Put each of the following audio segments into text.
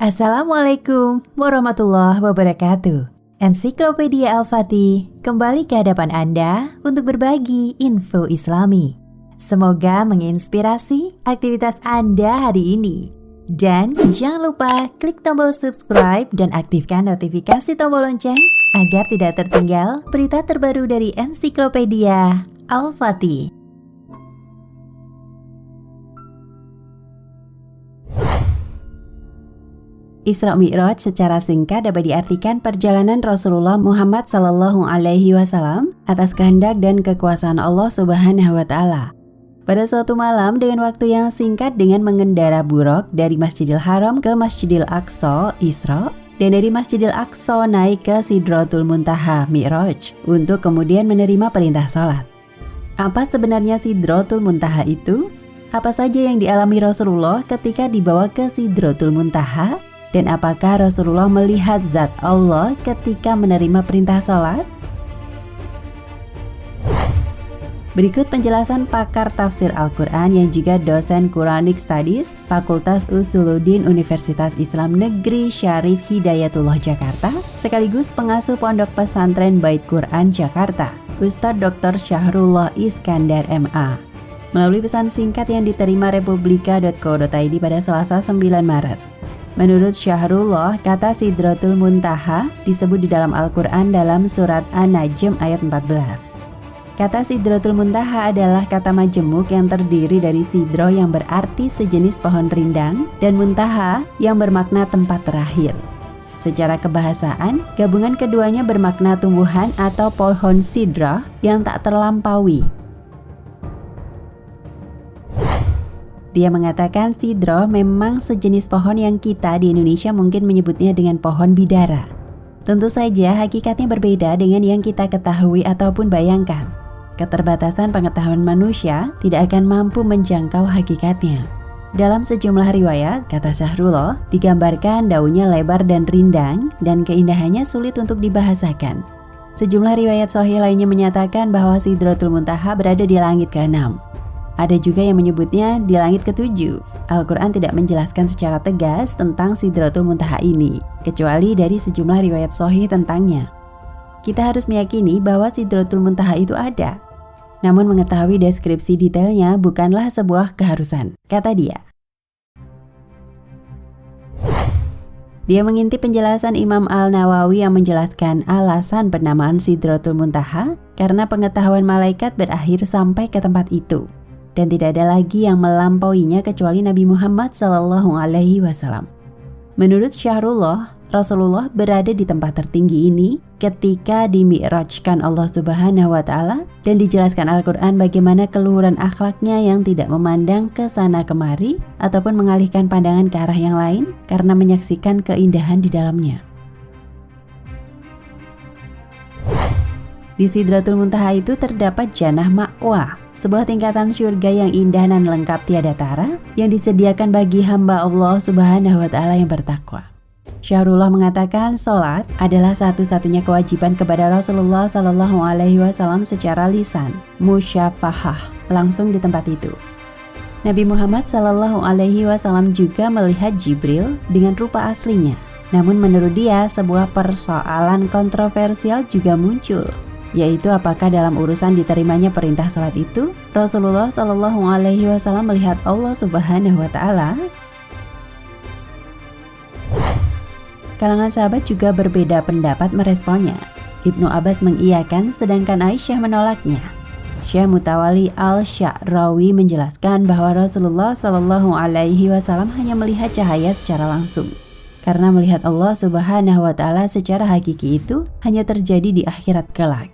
Assalamualaikum warahmatullahi wabarakatuh. Ensiklopedia Al-Fatih kembali ke hadapan Anda untuk berbagi info Islami. Semoga menginspirasi aktivitas Anda hari ini. Dan jangan lupa klik tombol subscribe dan aktifkan notifikasi tombol lonceng agar tidak tertinggal berita terbaru dari Ensiklopedia Al-Fatih. Isra Mi'raj secara singkat dapat diartikan perjalanan Rasulullah Muhammad SAW atas kehendak dan kekuasaan Allah Subhanahu wa Ta'ala. Pada suatu malam dengan waktu yang singkat dengan mengendara buruk dari Masjidil Haram ke Masjidil Aqsa Isra, dan dari Masjidil Aqsa naik ke Sidratul Muntaha Mi'raj untuk kemudian menerima perintah sholat. Apa sebenarnya Sidratul Muntaha itu? Apa saja yang dialami Rasulullah ketika dibawa ke Sidratul Muntaha? Dan apakah Rasulullah melihat zat Allah ketika menerima perintah sholat? Berikut penjelasan pakar tafsir Al-Quran yang juga dosen Quranic Studies Fakultas Usuluddin Universitas Islam Negeri Syarif Hidayatullah Jakarta, sekaligus pengasuh Pondok Pesantren Bait Quran Jakarta, Ustadz Dr. Syahrullah Iskandar MA. Melalui pesan singkat yang diterima republika.co.id pada Selasa 9 Maret. Menurut Syahrullah, kata Sidratul Muntaha disebut di dalam Al-Quran dalam surat An-Najm ayat 14. Kata Sidratul Muntaha adalah kata majemuk yang terdiri dari sidro yang berarti sejenis pohon rindang dan muntaha yang bermakna tempat terakhir. Secara kebahasaan, gabungan keduanya bermakna tumbuhan atau pohon sidra yang tak terlampaui. Dia mengatakan sidro memang sejenis pohon yang kita di Indonesia mungkin menyebutnya dengan pohon bidara. Tentu saja hakikatnya berbeda dengan yang kita ketahui ataupun bayangkan. Keterbatasan pengetahuan manusia tidak akan mampu menjangkau hakikatnya. Dalam sejumlah riwayat, kata Syahrullah, digambarkan daunnya lebar dan rindang dan keindahannya sulit untuk dibahasakan. Sejumlah riwayat sahih lainnya menyatakan bahwa Sidratul Muntaha berada di langit ke-6. Ada juga yang menyebutnya di langit ke-7. Al-Quran tidak menjelaskan secara tegas tentang Sidratul Muntaha ini, kecuali dari sejumlah riwayat sahih tentangnya. Kita harus meyakini bahwa Sidratul Muntaha itu ada. Namun mengetahui deskripsi detailnya bukanlah sebuah keharusan, kata dia. Dia mengintip penjelasan Imam Al-Nawawi yang menjelaskan alasan penamaan Sidratul Muntaha karena pengetahuan malaikat berakhir sampai ke tempat itu. Dan tidak ada lagi yang melampauinya kecuali Nabi Muhammad SAW. Menurut Syahrullah, Rasulullah berada di tempat tertinggi ini ketika dimi'rajkan Allah Subhanahu wa Ta'ala dan dijelaskan Al-Quran bagaimana keluhuran akhlaknya yang tidak memandang ke sana kemari ataupun mengalihkan pandangan ke arah yang lain karena menyaksikan keindahan di dalamnya. Di Sidratul Muntaha itu terdapat Jannah Ma'wa, sebuah tingkatan syurga yang indah dan lengkap tiada tara yang disediakan bagi hamba Allah Subhanahu wa Ta'ala yang bertakwa. Syahrullah mengatakan sholat adalah satu-satunya kewajiban kepada Rasulullah SAW secara lisan, musyafahah, langsung di tempat itu. Nabi Muhammad SAW juga melihat Jibril dengan rupa aslinya. Namun menurut dia sebuah persoalan kontroversial juga muncul, yaitu apakah dalam urusan diterimanya perintah sholat itu Rasulullah SAW melihat Allah Subhanahu wa Ta'ala. Kalangan sahabat juga berbeda pendapat meresponnya. Ibnu Abbas mengiyakan sedangkan Aisyah menolaknya. Syekh Mutawali Al-Sya'rawi menjelaskan bahwa Rasulullah SAW hanya melihat cahaya secara langsung. Karena melihat Allah Subhanahu wa Ta'ala secara hakiki itu hanya terjadi di akhirat kelak.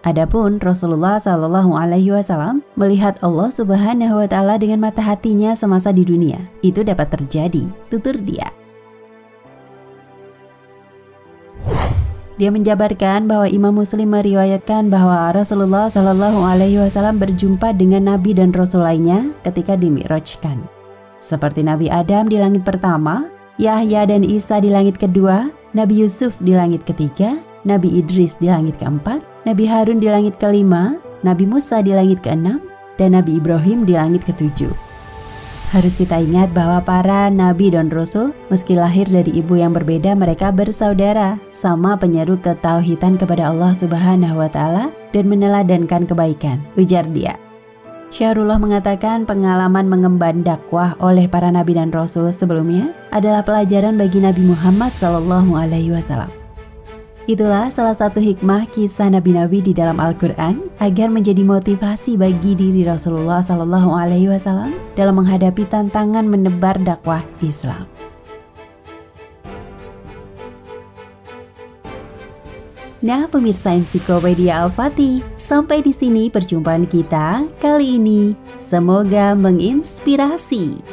Adapun Rasulullah SAW melihat Allah Subhanahu wa Ta'ala dengan mata hatinya semasa di dunia, itu dapat terjadi, tutur dia. Dia menjabarkan bahwa Imam Muslim meriwayatkan bahwa Rasulullah SAW berjumpa dengan Nabi dan Rasul lainnya ketika dimi'rajkan. Seperti Nabi Adam di langit pertama, Yahya dan Isa di langit kedua, Nabi Yusuf di langit ketiga, Nabi Idris di langit keempat, Nabi Harun di langit kelima, Nabi Musa di langit keenam, dan Nabi Ibrahim di langit ketujuh. Harus kita ingat bahwa para nabi dan rasul, meski lahir dari ibu yang berbeda, mereka bersaudara, sama penyeru ketauhidan kepada Allah Subhanahu wa Ta'ala dan meneladankan kebaikan, ujar dia. Syahrullah mengatakan pengalaman mengemban dakwah oleh para nabi dan rasul sebelumnya adalah pelajaran bagi Nabi Muhammad SAW. Itulah salah satu hikmah kisah nabi-nabi di dalam Al-Quran agar menjadi motivasi bagi diri Rasulullah SAW dalam menghadapi tantangan menebar dakwah Islam. Nah, pemirsa Ensiklopedia Al-Fatih, sampai di sini perjumpaan kita kali ini. Semoga menginspirasi.